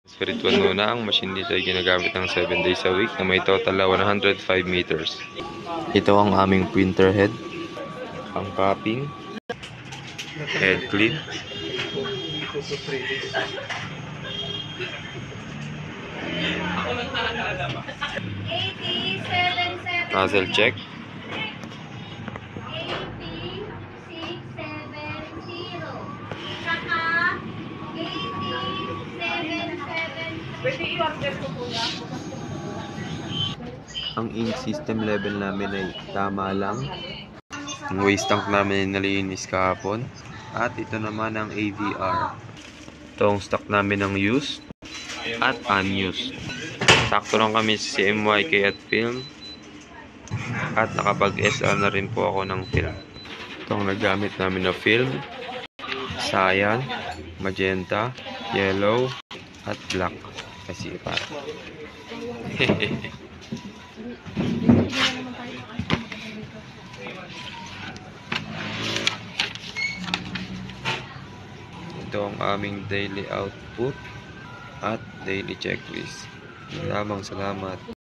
Spiritual muna, ang machine dito ay ginagamit ng 7 days a week na may total na 105 meters. Ito ang aming printer head, ang capping, head clip, nozzle check, ang ink system level namin ay tama lang. Ang waste tank namin ay nalinis kahapon. At ito naman ang AVR. Ito ang stock namin ng used at unused. Sakto lang kami sa CMYK at film. At nakapag-SR na rin po ako ng film. Ito ang nagamit namin na film. Cyan, magenta, yellow, at black. Kasi para. Ito ang aming daily output at daily checklist. Salamat.